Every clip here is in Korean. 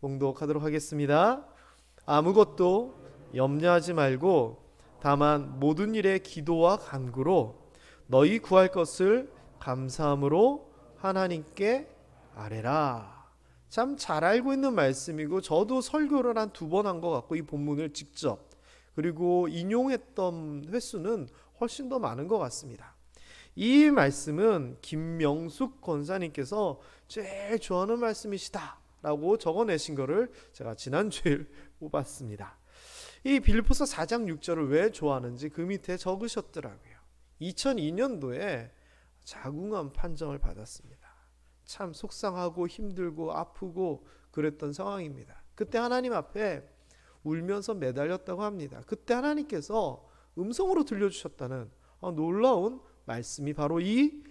봉독하도록 하겠습니다. 아무것도 염려하지 말고 다만 모든 일에 기도와 간구로 너희 구할 것을 감사함으로 하나님께 아뢰라. 참 잘 알고 있는 말씀이고 저도 설교를 한 2번 한 것 같고 이 본문을 직접 그리고 인용했던 횟수는 훨씬 더 많은 것 같습니다. 이 말씀은 김명숙 권사님께서 제일 좋아하는 말씀이시다 라고 적어내신 거를 제가 지난주에 뽑았습니다. 이 빌립보서 4장 6절을 왜 좋아하는지 그 밑에 적으셨더라고요. 2002년도에 자궁암 판정을 받았습니다. 참 속상하고 힘들고 아프고 그랬던 상황입니다. 그때 하나님 앞에 울면서 매달렸다고 합니다. 그때 하나님께서 음성으로 들려주셨다는 놀라운 말씀이 바로 이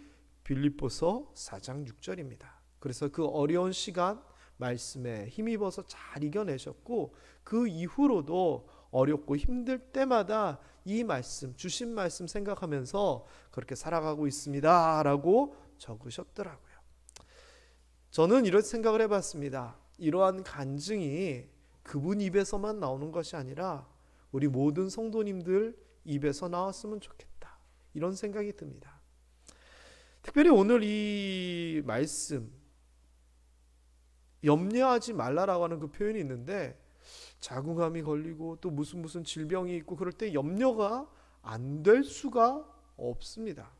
빌립보서 4장 6절입니다. 그래서 그 어려운 시간 말씀에 힘입어서 잘 이겨내셨고 그 이후로도 어렵고 힘들 때마다 이 말씀, 주신 말씀 생각하면서 그렇게 살아가고 있습니다 라고 적으셨더라고요. 저는 이런 생각을 해봤습니다. 이러한 간증이 그분 입에서만 나오는 것이 아니라 우리 모든 성도님들 입에서 나왔으면 좋겠다, 이런 생각이 듭니다. 특별히 오늘 이 말씀 염려하지 말라라고 하는 그 표현이 있는데 자궁암이 걸리고 또 무슨 질병이 있고 그럴 때 염려가 안 될 수가 없습니다.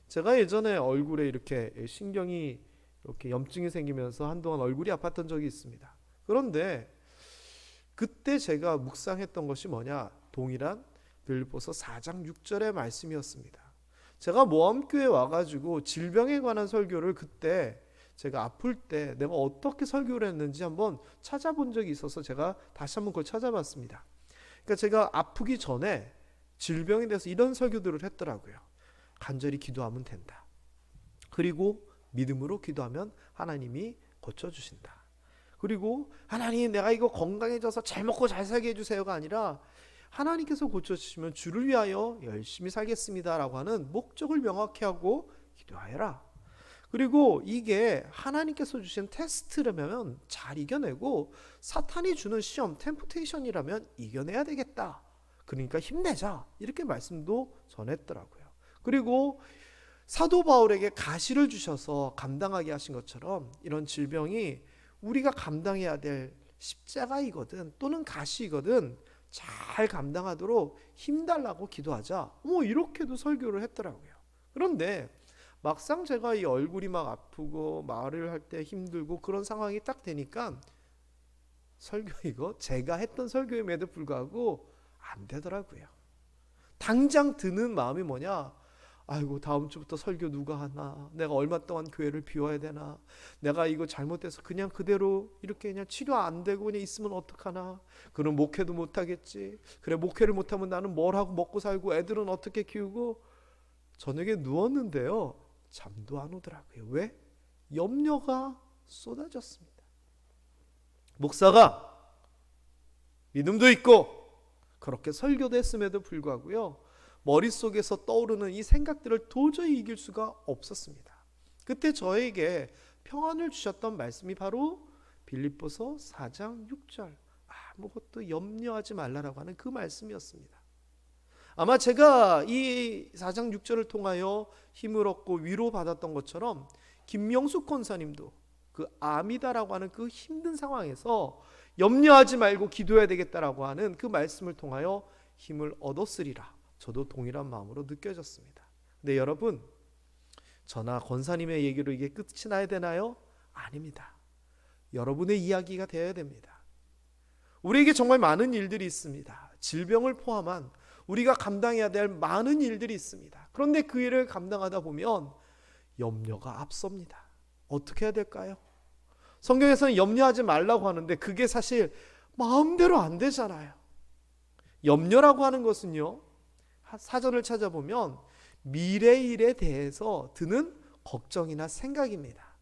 제가 예전에 얼굴에 이렇게 신경이 이렇게 염증이 생기면서 한동안 얼굴이 아팠던 적이 있습니다. 그런데 그때 제가 묵상했던 것이 뭐냐? 동일한 빌립보서 4장 6절의 말씀이었습니다. 제가 모함교회 와가지고 질병에 관한 설교를 그때 제가 아플 때 내가 어떻게 설교를 했는지 한번 찾아본 적이 있어서 제가 다시 한번 그걸 찾아봤습니다. 그러니까 제가 아프기 전에 질병에 대해서 이런 설교들을 했더라고요. 간절히 기도하면 된다. 그리고 믿음으로 기도하면 하나님이 고쳐주신다. 그리고 하나님 내가 이거 건강해져서 잘 먹고 잘 살게 해주세요가 아니라 하나님께서 고쳐주시면 주를 위하여 열심히 살겠습니다 라고 하는 목적을 명확히 하고 기도하여라. 그리고 이게 하나님께서 주신 테스트라면 잘 이겨내고 사탄이 주는 시험, 템프테이션이라면 이겨내야 되겠다. 그러니까 힘내자. 이렇게 말씀도 전했더라고요. 그리고 사도 바울에게 가시를 주셔서 감당하게 하신 것처럼 이런 질병이 우리가 감당해야 될 십자가이거든 또는 가시이거든 잘 감당하도록 힘달라고 기도하자. 이렇게도 설교를 했더라고요. 그런데 막상 제가 이 얼굴이 막 아프고 말을 할 때 힘들고 그런 상황이 딱 되니까 설교 이거 제가 했던 설교임에도 불구하고 안 되더라고요. 당장 드는 마음이 뭐냐? 아이고 다음 주부터 설교 누가 하나? 내가 얼마 동안 교회를 비워야 되나? 내가 이거 잘못돼서 그냥 그대로 이렇게 그냥 치료 안 되고 그냥 있으면 어떡하나? 그럼 목회도 못하겠지. 그래 목회를 못하면 나는 뭘 하고 먹고 살고 애들은 어떻게 키우고? 저녁에 누웠는데요 잠도 안 오더라고요. 왜? 염려가 쏟아졌습니다. 목사가 믿음도 있고 그렇게 설교도 했음에도 불구하고요 머릿속에서 떠오르는 이 생각들을 도저히 이길 수가 없었습니다. 그때 저에게 평안을 주셨던 말씀이 바로 빌립보서 4장 6절 아무것도 염려하지 말라라고 하는 그 말씀이었습니다. 아마 제가 이 4장 6절을 통하여 힘을 얻고 위로받았던 것처럼 김명숙 권사님도 그 암이다라고 하는 그 힘든 상황에서 염려하지 말고 기도해야 되겠다라고 하는 그 말씀을 통하여 힘을 얻었으리라. 저도 동일한 마음으로 느껴졌습니다. 근데 여러분 저나 권사님의 얘기로 이게 끝이 나야 되나요? 아닙니다. 여러분의 이야기가 되어야 됩니다. 우리에게 정말 많은 일들이 있습니다. 질병을 포함한 우리가 감당해야 될 많은 일들이 있습니다. 그런데 그 일을 감당하다 보면 염려가 앞섭니다. 어떻게 해야 될까요? 성경에서는 염려하지 말라고 하는데 그게 사실 마음대로 안 되잖아요. 염려라고 하는 것은요 사전을 찾아보면 미래 일에 대해서 드는 걱정이나 생각입니다.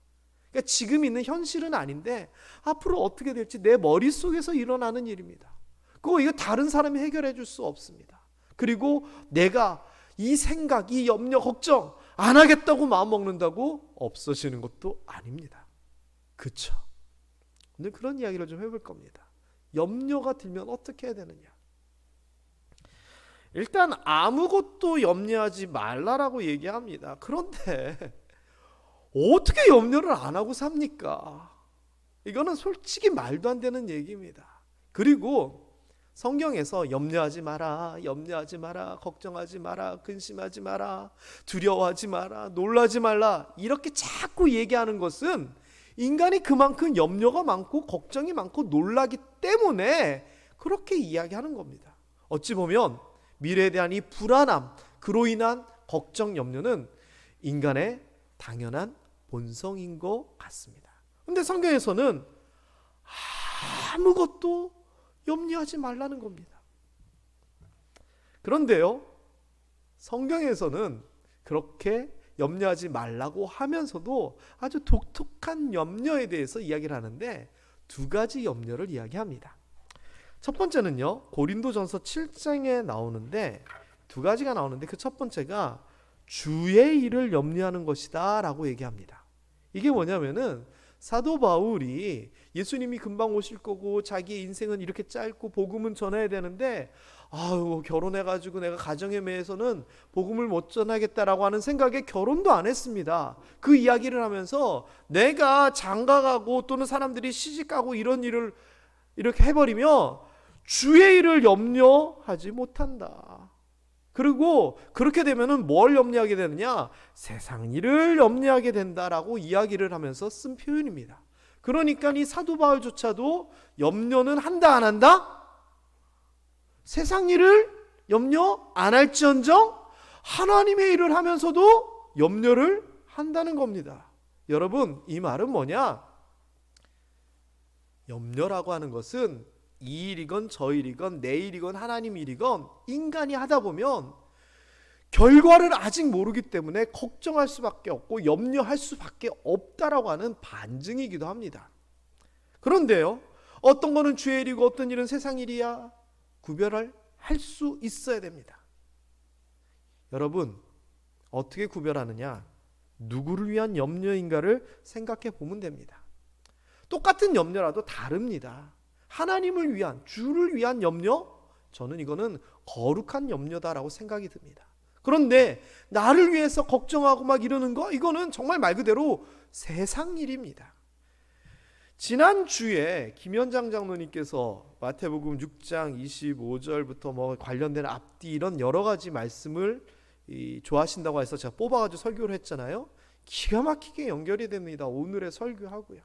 그러니까 지금 있는 현실은 아닌데 앞으로 어떻게 될지 내 머릿속에서 일어나는 일입니다. 이거 다른 사람이 해결해 줄 수 없습니다. 그리고 내가 이 생각, 이 염려, 걱정 안 하겠다고 마음 먹는다고 없어지는 것도 아닙니다. 그렇죠? 오늘 그런 이야기를 좀 해볼 겁니다. 염려가 들면 어떻게 해야 되느냐. 일단 아무것도 염려하지 말라라고 얘기합니다. 그런데 어떻게 염려를 안 하고 삽니까? 이거는 솔직히 말도 안 되는 얘기입니다. 그리고 성경에서 염려하지 마라, 염려하지 마라, 걱정하지 마라, 근심하지 마라, 두려워하지 마라, 놀라지 말라 이렇게 자꾸 얘기하는 것은 인간이 그만큼 염려가 많고 걱정이 많고 놀라기 때문에 그렇게 이야기하는 겁니다. 어찌 보면 미래에 대한 이 불안함, 그로 인한 걱정, 염려는 인간의 당연한 본성인 것 같습니다. 근데 성경에서는 아무것도 염려하지 말라는 겁니다. 그런데요, 성경에서는 그렇게 염려하지 말라고 하면서도 아주 독특한 염려에 대해서 이야기를 하는데 두 가지 염려를 이야기합니다. 첫 번째는요, 고린도전서 7장에 나오는데 두 가지가 나오는데 그 첫 번째가 주의 일을 염려하는 것이다 라고 얘기합니다. 이게 뭐냐면은 사도 바울이 예수님이 금방 오실 거고 자기의 인생은 이렇게 짧고 복음은 전해야 되는데 아유 결혼해가지고 내가 가정에 매해서는 복음을 못 전하겠다라고 하는 생각에 결혼도 안 했습니다. 그 이야기를 하면서 내가 장가가고 또는 사람들이 시집가고 이런 일을 이렇게 해버리면 주의 일을 염려하지 못한다. 그리고 그렇게 되면은 뭘 염려하게 되느냐? 세상 일을 염려하게 된다라고 이야기를 하면서 쓴 표현입니다. 그러니까 이 사도 바울조차도 염려는 한다 안 한다? 세상 일을 염려 안 할지언정 하나님의 일을 하면서도 염려를 한다는 겁니다. 여러분, 이 말은 뭐냐? 염려라고 하는 것은 이 일이건 저 일이건 내 일이건 하나님 일이건 인간이 하다 보면 결과를 아직 모르기 때문에 걱정할 수밖에 없고 염려할 수밖에 없다라고 하는 반증이기도 합니다. 그런데요, 어떤 거는 주의 일이고 어떤 일은 세상 일이야 구별을 할 수 있어야 됩니다. 여러분, 어떻게 구별하느냐? 누구를 위한 염려인가를 생각해 보면 됩니다. 똑같은 염려라도 다릅니다. 하나님을 위한, 주를 위한 염려? 저는 이거는 거룩한 염려다라고 생각이 듭니다. 그런데 나를 위해서 걱정하고 막 이러는 거? 이거는 정말 말 그대로 세상 일입니다. 지난주에 김현장 장로님께서 마태복음 6장 25절부터 뭐 관련된 앞뒤 이런 여러 가지 말씀을 좋아하신다고 해서 제가 뽑아가지고 설교를 했잖아요. 기가 막히게 연결이 됩니다. 오늘의 설교하고요.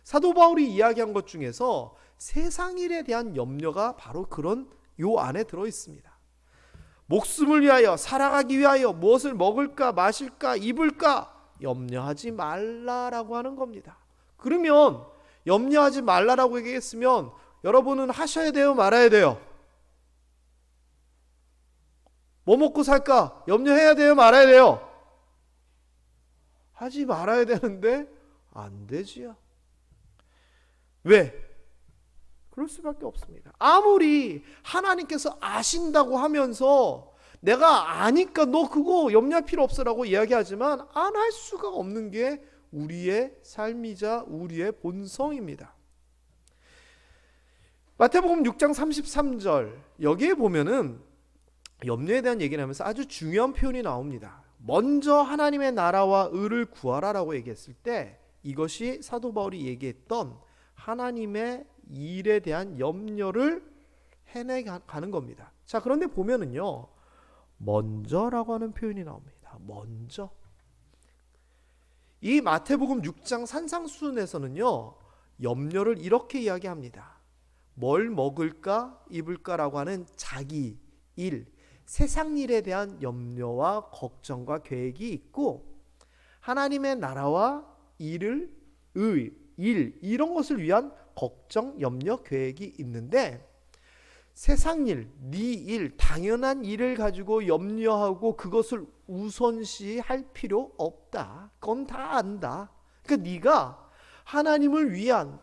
사도 바울이 이야기한 것 중에서 세상 일에 대한 염려가 바로 그런 요 안에 들어 있습니다. 목숨을 위하여 살아가기 위하여 무엇을 먹을까 마실까 입을까 염려하지 말라라고 하는 겁니다. 그러면 염려하지 말라라고 얘기했으면 여러분은 하셔야 돼요 말아야 돼요? 뭐 먹고 살까 염려해야 돼요 말아야 돼요? 하지 말아야 되는데 안 되지요. 왜? 그럴 수밖에 없습니다. 아무리 하나님께서 아신다고 하면서 내가 아니까 너 그거 염려할 필요 없어라고 이야기하지만 안 할 수가 없는 게 우리의 삶이자 우리의 본성입니다. 마태복음 6장 33절 여기에 보면은 염려에 대한 얘기를 하면서 아주 중요한 표현이 나옵니다. 먼저 하나님의 나라와 의를 구하라라고 얘기했을 때 이것이 사도 바울이 얘기했던 하나님의 일에 대한 염려를 해내가는 겁니다. 자, 그런데 보면은요, 먼저라고 하는 표현이 나옵니다. 먼저. 이 마태복음 6장 산상수훈에서는요, 염려를 이렇게 이야기합니다. 뭘 먹을까, 입을까라고 하는 자기 일, 세상 일에 대한 염려와 걱정과 계획이 있고, 하나님의 나라와 일, 이런 것을 위한 걱정, 염려, 계획이 있는데 세상 일, 네 일, 당연한 일을 가지고 염려하고 그것을 우선시할 필요 없다. 그건 다 안다. 그러니까 네가 하나님을 위한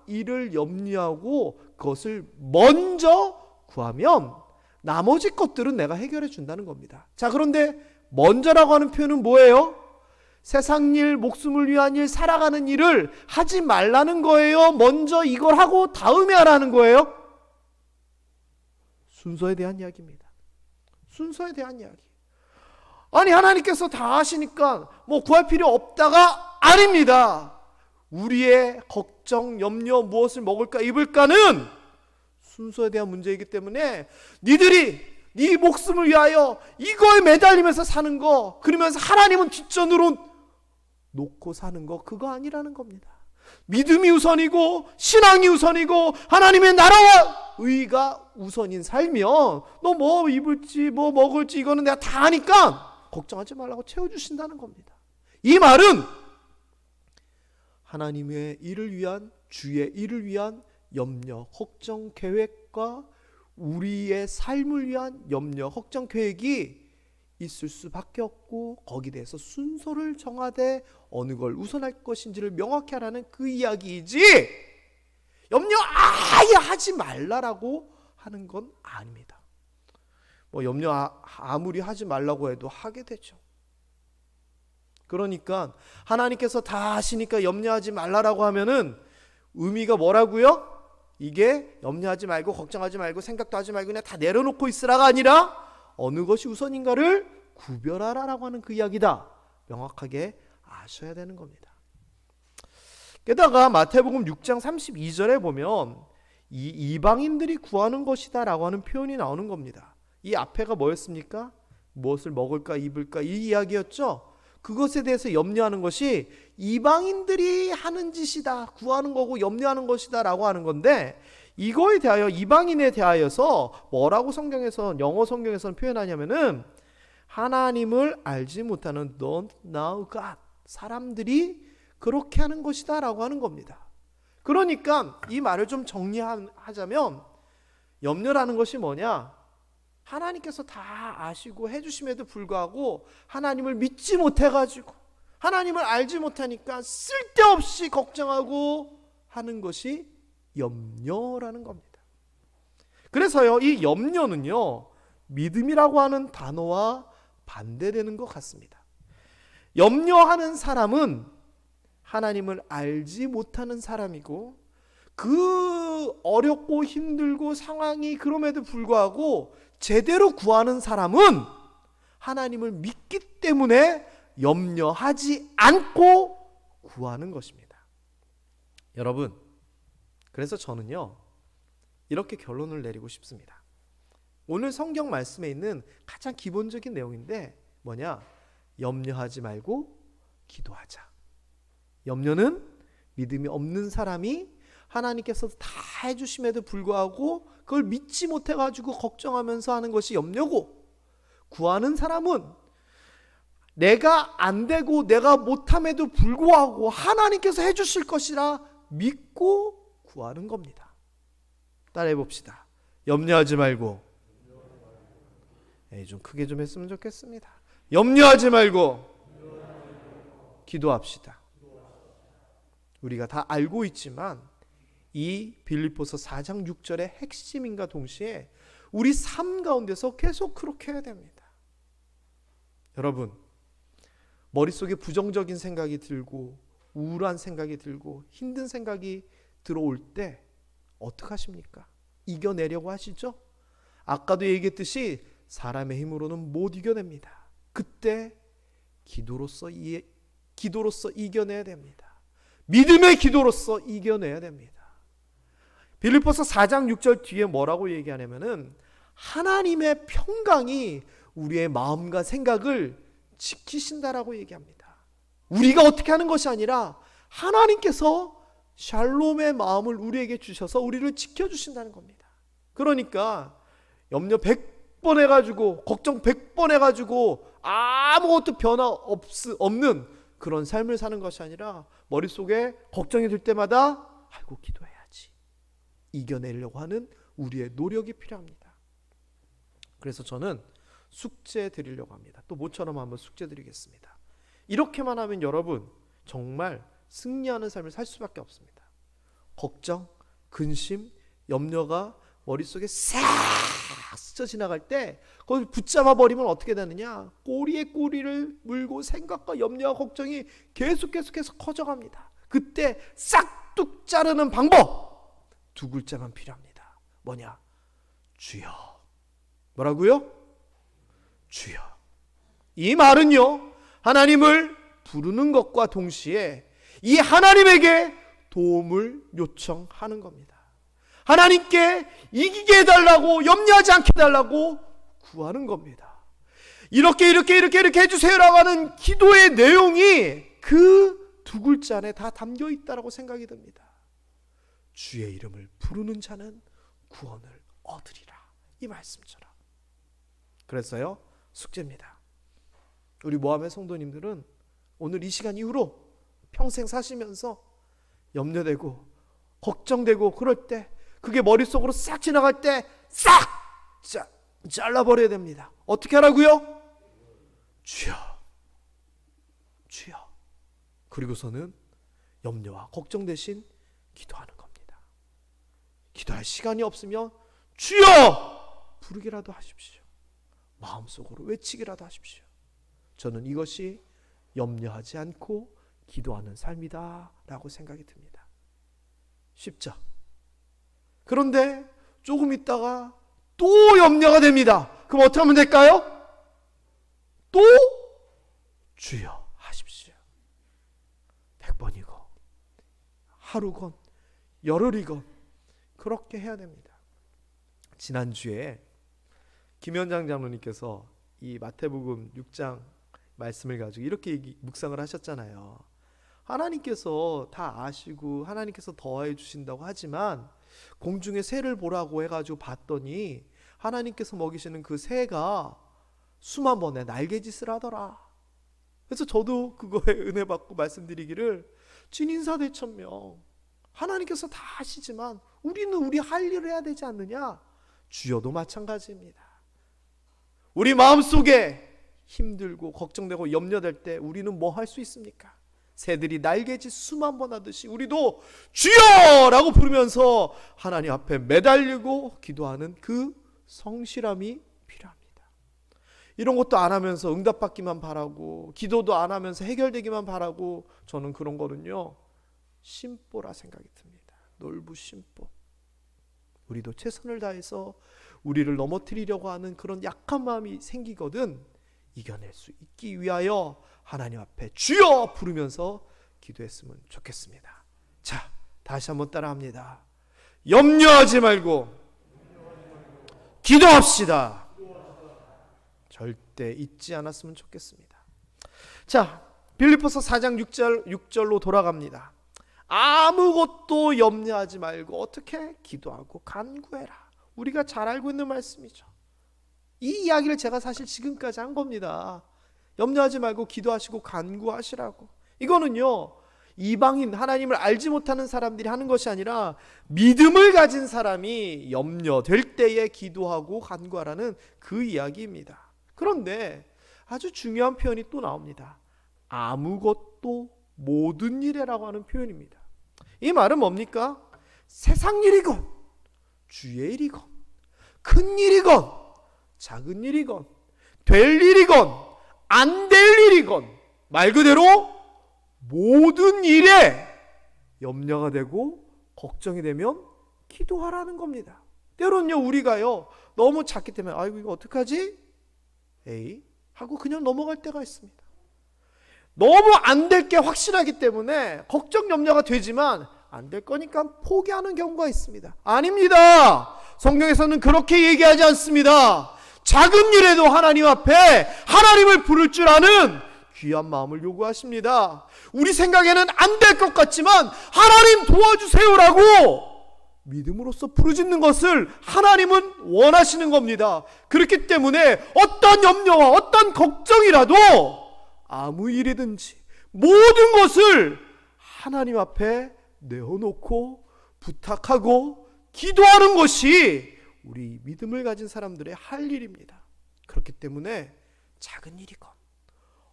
일을 염려하고 그것을 먼저 구하면 나머지 것들은 내가 해결해 준다는 겁니다. 자, 그런데 먼저라고 하는 표현은 뭐예요? 세상 일, 목숨을 위한 일, 살아가는 일을 하지 말라는 거예요? 먼저 이걸 하고 다음에 하라는 거예요? 순서에 대한 이야기입니다. 순서에 대한 이야기. 아니, 하나님께서 다 하시니까 뭐 구할 필요 없다가 아닙니다. 우리의 걱정, 염려, 무엇을 먹을까 입을까는 순서에 대한 문제이기 때문에 니들이 네 목숨을 위하여 이거에 매달리면서 사는 거, 그러면서 하나님은 뒷전으로 놓고 사는 거, 그거 아니라는 겁니다. 믿음이 우선이고 신앙이 우선이고 하나님의 나라와 의가 우선인 삶이면 너 뭐 입을지 뭐 먹을지 이거는 내가 다 아니까 걱정하지 말라고 채워주신다는 겁니다. 이 말은 하나님의 일을 위한, 주의 일을 위한 염려, 걱정, 계획과 우리의 삶을 위한 염려, 걱정, 계획이 있을 수밖에 없고 거기에 대해서 순서를 정하되 어느 걸 우선할 것인지를 명확히 하라는 그 이야기이지, 염려 아예 하지 말라라고 하는 건 아닙니다. 뭐 염려 아무리 하지 말라고 해도 하게 되죠. 그러니까 하나님께서 다 하시니까 염려하지 말라라고 하면은 의미가 뭐라고요? 이게 염려하지 말고 걱정하지 말고 생각도 하지 말고 그냥 다 내려놓고 있으라가 아니라 어느 것이 우선인가를 구별하라라고 하는 그 이야기다. 명확하게 아셔야 되는 겁니다. 게다가 마태복음 6장 32절에 보면 이 이방인들이 구하는 것이다 라고 하는 표현이 나오는 겁니다. 이 앞에가 뭐였습니까? 무엇을 먹을까 입을까 이 이야기였죠. 그것에 대해서 염려하는 것이 이방인들이 하는 짓이다, 구하는 거고 염려하는 것이다 라고 하는 건데, 이거에 대하여 이방인에 대하여서 뭐라고 성경에서, 영어 성경에서는 표현하냐면은 하나님을 알지 못하는 don't know God, 사람들이 그렇게 하는 것이다 라고 하는 겁니다. 그러니까 이 말을 좀 정리하자면 염려라는 것이 뭐냐? 하나님께서 다 아시고 해주심에도 불구하고 하나님을 믿지 못해가지고 하나님을 알지 못하니까 쓸데없이 걱정하고 하는 것이 염려라는 겁니다. 그래서요, 이 염려는요, 믿음이라고 하는 단어와 반대되는 것 같습니다. 염려하는 사람은 하나님을 알지 못하는 사람이고, 그 어렵고 힘들고 상황이 그럼에도 불구하고 제대로 구하는 사람은 하나님을 믿기 때문에 염려하지 않고 구하는 것입니다. 여러분, 그래서 저는요, 이렇게 결론을 내리고 싶습니다. 오늘 성경 말씀에 있는 가장 기본적인 내용인데 뭐냐? 염려하지 말고 기도하자. 염려는 믿음이 없는 사람이 하나님께서 다 해주심에도 불구하고 그걸 믿지 못해가지고 걱정하면서 하는 것이 염려고, 구하는 사람은 내가 안 되고 내가 못함에도 불구하고 하나님께서 해주실 것이라 믿고 구하는 겁니다. 따라해 봅시다. 염려하지 말고, 좀 크게 좀 했으면 좋겠습니다. 염려하지 말고 기도합시다. 우리가 다 알고 있지만 이 빌립보서 4장 6절의 핵심인가 동시에 우리 삶 가운데서 계속 그렇게 해야 됩니다. 여러분, 머릿속에 부정적인 생각이 들고 우울한 생각이 들고 힘든 생각이 들어올 때 어떻게 하십니까? 이겨내려고 하시죠? 아까도 얘기했듯이 사람의 힘으로는 못 이겨냅니다. 그때 기도로서 이겨내야 됩니다. 믿음의 기도로서 이겨내야 됩니다. 빌립보서 4장 6절 뒤에 뭐라고 얘기하냐면은 하나님의 평강이 우리의 마음과 생각을 지키신다라고 얘기합니다. 우리가 어떻게 하는 것이 아니라 하나님께서 샬롬의 마음을 우리에게 주셔서 우리를 지켜주신다는 겁니다. 그러니까 염려 100번 해가지고 걱정 100번 해가지고 아무것도 변화 없는 그런 삶을 사는 것이 아니라 머릿속에 걱정이 들 때마다 아이고 기도해야지, 이겨내려고 하는 우리의 노력이 필요합니다. 그래서 저는 숙제 드리려고 합니다. 또 모처럼 한번 숙제 드리겠습니다. 이렇게만 하면 여러분 정말 승리하는 삶을 살 수밖에 없습니다. 걱정, 근심, 염려가 머릿속에 싹 싹 스쳐 지나갈 때 그걸 붙잡아 버리면 어떻게 되느냐? 꼬리에 꼬리를 물고 생각과 염려와 걱정이 계속해서 커져갑니다. 그때 싹둑 자르는 방법, 두 글자만 필요합니다. 뭐냐? 주여. 뭐라고요? 주여. 이 말은요, 하나님을 부르는 것과 동시에 이 하나님에게 도움을 요청하는 겁니다. 하나님께 이기게 해달라고, 염려하지 않게 해달라고 구하는 겁니다. 이렇게 해주세요라고 하는 기도의 내용이 그 두 글자 안에 다 담겨 있다라고 생각이 듭니다. 주의 이름을 부르는 자는 구원을 얻으리라, 이 말씀처럼. 그래서요, 숙제입니다. 우리 모함의 성도님들은 오늘 이 시간 이후로 평생 사시면서 염려되고 걱정되고 그럴 때, 그게 머릿속으로 싹 지나갈 때 싹 잘라버려야 됩니다. 어떻게 하라고요? 주여, 주여. 그리고서는 염려와 걱정 대신 기도하는 겁니다. 기도할 시간이 없으면 주여 부르기라도 하십시오. 마음속으로 외치기라도 하십시오. 저는 이것이 염려하지 않고 기도하는 삶이다 라고 생각이 듭니다. 쉽죠? 그런데 조금 있다가 또 염려가 됩니다. 그럼 어떻게 하면 될까요? 또 주여 하십시오. 100번이건 하루건 열흘이건 그렇게 해야 됩니다. 지난주에 김현장 장로님께서 이 마태복음 6장 말씀을 가지고 이렇게 묵상을 하셨잖아요. 하나님께서 다 아시고 하나님께서 더해 주신다고 하지만 공중에 새를 보라고 해가지고 봤더니 하나님께서 먹이시는 그 새가 수만 번의 날개짓을 하더라. 그래서 저도 그거에 은혜 받고 말씀드리기를, 진인사대천명 하나님께서 다 아시지만 우리는 우리 할 일을 해야 되지 않느냐? 주여도 마찬가지입니다. 우리 마음속에 힘들고 걱정되고 염려될 때 우리는 뭐 할 수 있습니까? 새들이 날개짓 수만 번 하듯이 우리도 주여라고 부르면서 하나님 앞에 매달리고 기도하는 그 성실함이 필요합니다. 이런 것도 안 하면서 응답받기만 바라고 기도도 안 하면서 해결되기만 바라고, 저는 그런 거는요 심보라 생각이 듭니다. 놀부 심보. 우리도 최선을 다해서 우리를 넘어뜨리려고 하는 그런 약한 마음이 생기거든 이겨낼 수 있기 위하여 하나님 앞에 주여 부르면서 기도했으면 좋겠습니다. 자, 다시 한번 따라합니다. 염려하지 말고 기도합시다. 절대 잊지 않았으면 좋겠습니다. 자, 빌립보서 4장 6절로 돌아갑니다. 아무것도 염려하지 말고 어떻게? 기도하고 간구해라. 우리가 잘 알고 있는 말씀이죠. 이 이야기를 제가 사실 지금까지 한 겁니다. 염려하지 말고 기도하시고 간구하시라고. 이거는요 이방인, 하나님을 알지 못하는 사람들이 하는 것이 아니라 믿음을 가진 사람이 염려될 때에 기도하고 간구하라는 그 이야기입니다. 그런데 아주 중요한 표현이 또 나옵니다. 아무것도 모든 일에라고 하는 표현입니다. 이 말은 뭡니까? 세상 일이건 주의 일이건 큰 일이건 작은 일이건 될 일이건 안 될 일이건 말 그대로 모든 일에 염려가 되고 걱정이 되면 기도하라는 겁니다. 때로는요 우리가요 너무 작기 때문에 아이고 이거 어떡하지? 에이 하고 그냥 넘어갈 때가 있습니다. 너무 안 될 게 확실하기 때문에 걱정 염려가 되지만 안 될 거니까 포기하는 경우가 있습니다. 아닙니다. 성경에서는 그렇게 얘기하지 않습니다. 작은 일에도 하나님 앞에 하나님을 부를 줄 아는 귀한 마음을 요구하십니다. 우리 생각에는 안 될 것 같지만 하나님 도와주세요라고 믿음으로써 부르짖는 것을 하나님은 원하시는 겁니다. 그렇기 때문에 어떤 염려와 어떤 걱정이라도 아무 일이든지 모든 것을 하나님 앞에 내어놓고 부탁하고 기도하는 것이 우리 믿음을 가진 사람들의 할 일입니다. 그렇기 때문에 작은 일이건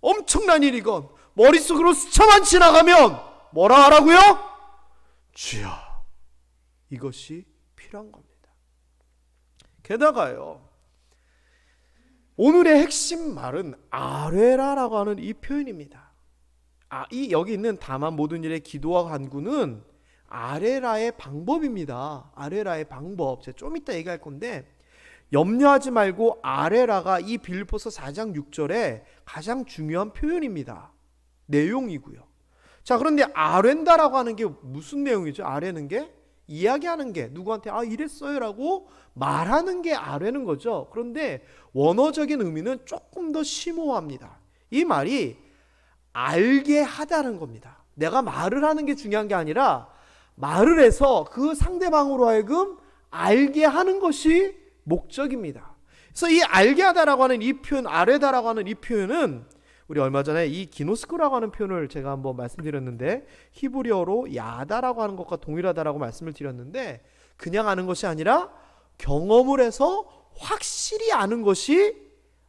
엄청난 일이건 머릿속으로 스쳐만 지나가면 뭐라 하라고요? 주여. 이것이 필요한 겁니다. 게다가요, 오늘의 핵심 말은 아뢰라라고 하는 이 표현입니다. 이 여기 있는 다만 모든 일에 기도와 간구는 아뢰라의 방법입니다. 아뢰라의 방법. 제가 좀 이따 얘기할 건데, 염려하지 말고 아뢰라가 이 빌립보서 4장 6절에 가장 중요한 표현입니다. 내용이고요. 자, 그런데 아뢰다라고 하는 게 무슨 내용이죠? 아뢰는 게 이야기하는 게, 누구한테 이랬어요 라고 말하는 게 아뢰는 거죠. 그런데 원어적인 의미는 조금 더 심오합니다. 이 말이 알게 하다는 겁니다. 내가 말을 하는 게 중요한 게 아니라 말을 해서 그 상대방으로 하여금 알게 하는 것이 목적입니다. 그래서 이 알게 하다라고 하는 이 표현, 아뢰다라고 하는 이 표현은 우리 얼마 전에 이 기노스코라고 하는 표현을 제가 한번 말씀드렸는데, 히브리어로 야다라고 하는 것과 동일하다라고 말씀을 드렸는데, 그냥 아는 것이 아니라 경험을 해서 확실히 아는 것이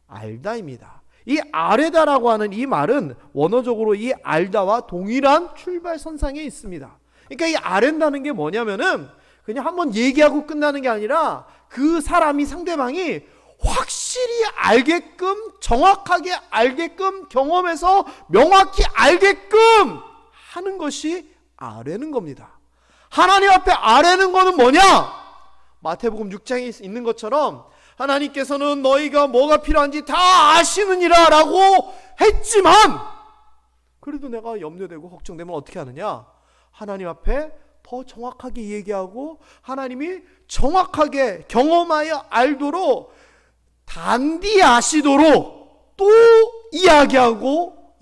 알다입니다. 이 아뢰다라고 하는 이 말은 원어적으로 이 알다와 동일한 출발선상에 있습니다. 그러니까 이 아뢰다는 게 뭐냐면은 그냥 한번 얘기하고 끝나는 게 아니라 그 사람이, 상대방이 확실히 알게끔, 정확하게 알게끔, 경험해서 명확히 알게끔 하는 것이 아뢰는 겁니다. 하나님 앞에 아뢰는 거는 뭐냐? 마태복음 6장에 있는 것처럼 하나님께서는 너희가 뭐가 필요한지 다 아시느니라 라고 했지만, 그래도 내가 염려되고 걱정되면 어떻게 하느냐? 하나님 앞에 더 정확하게 얘기하고 하나님이 정확하게 경험하여 알도록, 단디 아시도록 또 이야기하고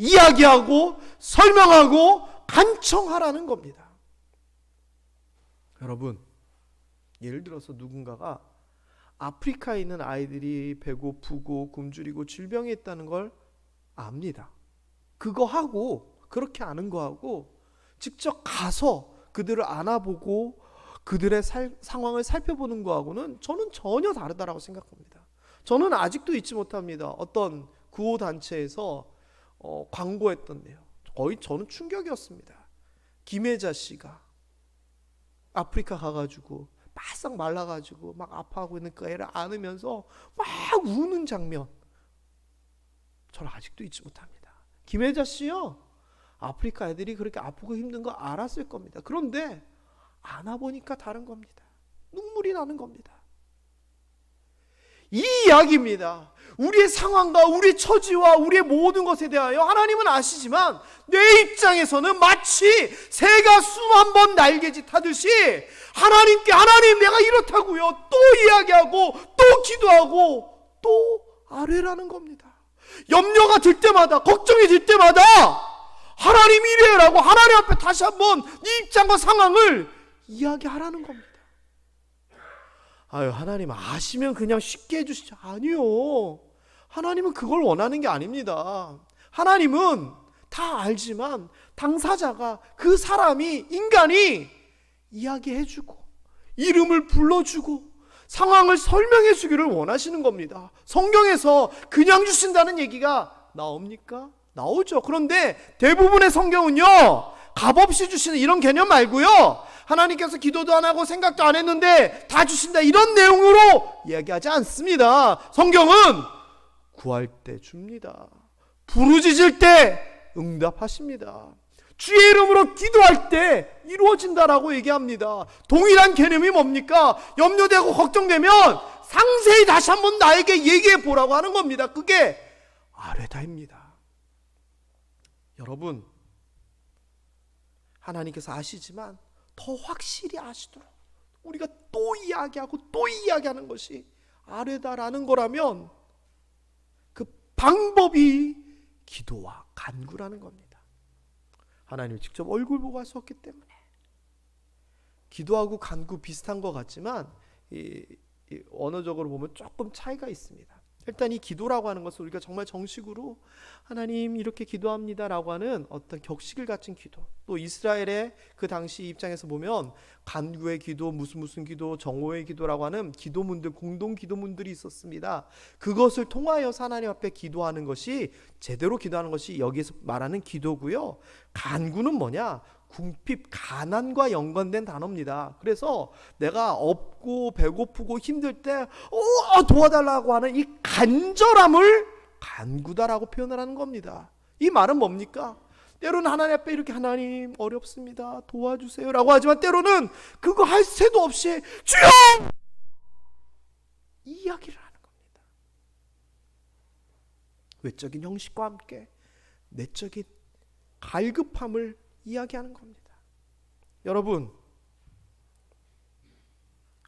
설명하고 간청하라는 겁니다. 여러분, 예를 들어서 누군가가 아프리카에 있는 아이들이 배고프고 굶주리고 질병이 있다는 걸 압니다. 그거 하고, 그렇게 아는 거 하고 직접 가서 그들을 안아보고 그들의 상황을 살펴보는 거하고는 저는 전혀 다르다라고 생각합니다. 저는 아직도 잊지 못합니다. 어떤 구호단체에서 광고했던데요. 거의 저는 충격이었습니다. 김혜자 씨가 아프리카 가가지고 바싹 말라가지고 막 아파하고 있는 그 애를 안으면서 막 우는 장면, 저는 아직도 잊지 못합니다. 김혜자 씨요, 아프리카 애들이 그렇게 아프고 힘든 거 알았을 겁니다. 그런데 안아보니까 다른 겁니다. 눈물이 나는 겁니다. 이 이야기입니다. 우리의 상황과 우리의 처지와 우리의 모든 것에 대하여 하나님은 아시지만, 내 입장에서는 마치 새가 수만 번 날개짓 하듯이 하나님께, 하나님 내가 이렇다고요, 또 이야기하고 또 기도하고 또 아뢰라는 겁니다. 염려가 들 때마다, 걱정이 들 때마다 하나님 이래라고 하나님 앞에 다시 한번 네 입장과 상황을 이야기하라는 겁니다. 하나님 아시면 그냥 쉽게 해주시죠. 아니요, 하나님은 그걸 원하는 게 아닙니다. 하나님은 다 알지만 당사자가, 그 사람이, 인간이 이야기해주고 이름을 불러주고 상황을 설명해 주기를 원하시는 겁니다. 성경에서 그냥 주신다는 얘기가 나옵니까? 나오죠. 그런데 대부분의 성경은요, 값없이 주시는 이런 개념 말고요, 하나님께서 기도도 안 하고 생각도 안 했는데 다 주신다, 이런 내용으로 이야기하지 않습니다. 성경은 구할 때 줍니다. 부르짖을 때 응답하십니다. 주의 이름으로 기도할 때 이루어진다라고 얘기합니다. 동일한 개념이 뭡니까? 염려되고 걱정되면 상세히 다시 한번 나에게 얘기해 보라고 하는 겁니다. 그게 아뢰다입니다. 여러분, 하나님께서 아시지만 더 확실히 아시도록 우리가 또 이야기하고 또 이야기하는 것이 아뢰다라는 거라면, 그 방법이 기도와 간구라는 겁니다. 하나님을 직접 얼굴 보고 할 수 없기 때문에 기도하고 간구 비슷한 것 같지만 언어적으로 보면 조금 차이가 있습니다. 일단 이 기도라고 하는 것은 우리가 정말 정식으로 하나님 이렇게 기도합니다라고 하는 어떤 격식을 갖춘 기도, 또 이스라엘의 그 당시 입장에서 보면 간구의 기도, 무슨 기도, 정오의 기도라고 하는 기도문들, 공동 기도문들이 있었습니다. 그것을 통하여 하나님 앞에 기도하는 것이, 제대로 기도하는 것이 여기에서 말하는 기도고요. 간구는 뭐냐? 궁핍, 가난과 연관된 단어입니다. 그래서 내가 없고 배고프고 힘들 때 도와달라고 하는 이 간절함을 간구다라고 표현을 하는 겁니다. 이 말은 뭡니까? 때로는 하나님 앞에 이렇게 하나님 어렵습니다 도와주세요 라고 하지만 때로는 그거 할 새도 없이 주여! 이야기를 하는 겁니다. 외적인 형식과 함께 내적인 갈급함을 이야기하는 겁니다. 여러분,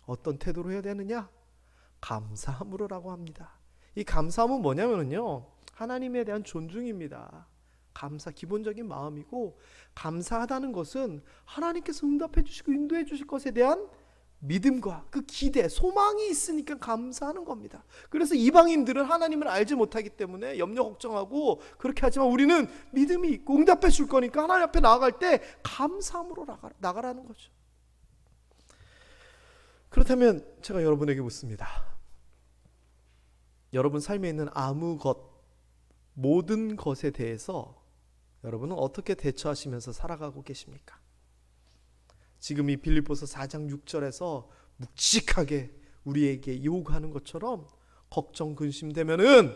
어떤 태도로 해야 되느냐? 감사함으로라고 합니다. 이 감사함은 뭐냐면요, 하나님에 대한 존중입니다. 감사, 기본적인 마음이고, 감사하다는 것은 하나님께서 응답해 주시고 인도해 주실 것에 대한 믿음과 그 기대, 소망이 있으니까 감사하는 겁니다. 그래서 이방인들은 하나님을 알지 못하기 때문에 염려 걱정하고 그렇게 하지만 우리는 믿음이 있고 응답해 줄 거니까 하나님 앞에 나아갈 때 감사함으로 나가라는 거죠. 그렇다면 제가 여러분에게 묻습니다. 여러분 삶에 있는 아무 것, 모든 것에 대해서 여러분은 어떻게 대처하시면서 살아가고 계십니까? 지금 이 빌립보서 4장 6절에서 묵직하게 우리에게 요구하는 것처럼 걱정 근심되면은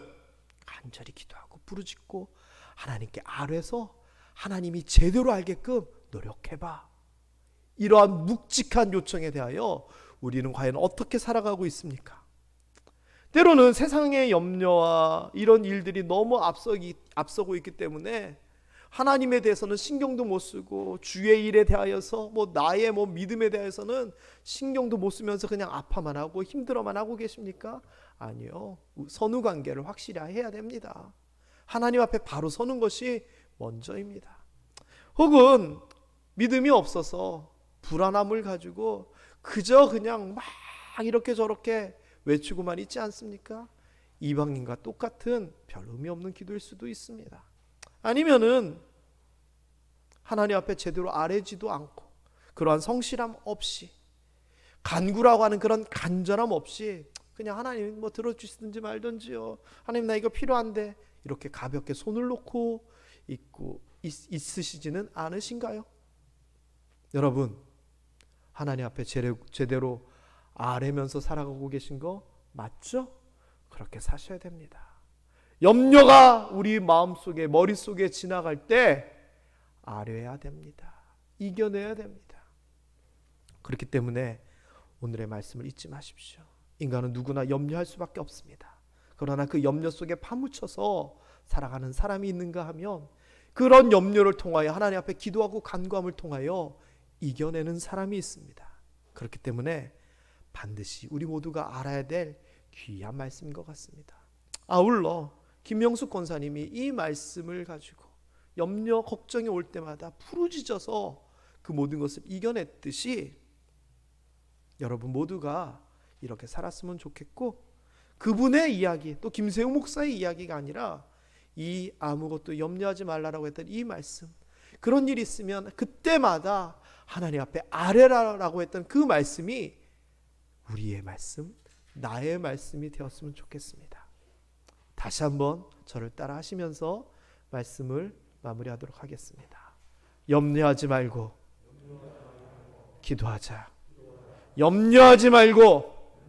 간절히 기도하고 부르짖고 하나님께 아뢰서 하나님이 제대로 알게끔 노력해봐. 이러한 묵직한 요청에 대하여 우리는 과연 어떻게 살아가고 있습니까? 때로는 세상의 염려와 이런 일들이 너무 앞서고 있기 때문에 하나님에 대해서는 신경도 못 쓰고 주의 일에 대하여서 나의 믿음에 대해서는 신경도 못 쓰면서 그냥 아파만 하고 힘들어만 하고 계십니까? 아니요. 선후 관계를 확실히 해야 됩니다. 하나님 앞에 바로 서는 것이 먼저입니다. 혹은 믿음이 없어서 불안함을 가지고 그저 그냥 막 이렇게 저렇게 외치고만 있지 않습니까? 이방인과 똑같은 별 의미 없는 기도일 수도 있습니다. 아니면은 하나님 앞에 제대로 아뢰지도 않고 그러한 성실함 없이 간구라고 하는 그런 간절함 없이 그냥 하나님 들어주시든지 말든지요. 하나님 나 이거 필요한데 이렇게 가볍게 손을 놓고 있으시지는 않으신가요? 여러분, 하나님 앞에 제대로 아뢰면서 살아가고 계신 거 맞죠? 그렇게 사셔야 됩니다. 염려가 우리 마음속에 머릿속에 지나갈 때 아뢰야 됩니다. 이겨내야 됩니다. 그렇기 때문에 오늘의 말씀을 잊지 마십시오. 인간은 누구나 염려할 수밖에 없습니다. 그러나 그 염려 속에 파묻혀서 살아가는 사람이 있는가 하면 그런 염려를 통하여 하나님 앞에 기도하고 간구함을 통하여 이겨내는 사람이 있습니다. 그렇기 때문에 반드시 우리 모두가 알아야 될 귀한 말씀인 것 같습니다. 아울러 김명숙 권사님이 이 말씀을 가지고 염려, 걱정이 올 때마다 부르짖어서 그 모든 것을 이겨냈듯이 여러분 모두가 이렇게 살았으면 좋겠고, 그분의 이야기, 또 김세웅 목사의 이야기가 아니라 이 아무것도 염려하지 말라라고 했던 이 말씀, 그런 일이 있으면 그때마다 하나님 앞에 아뢰라라고 했던 그 말씀이 우리의 말씀, 나의 말씀이 되었으면 좋겠습니다. 다시 한번 저를 따라 하시면서 말씀을 마무리하도록 하겠습니다. 염려하지 말고 기도하자. 염려하지 말고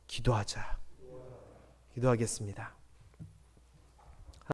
기도하자. 기도하겠습니다.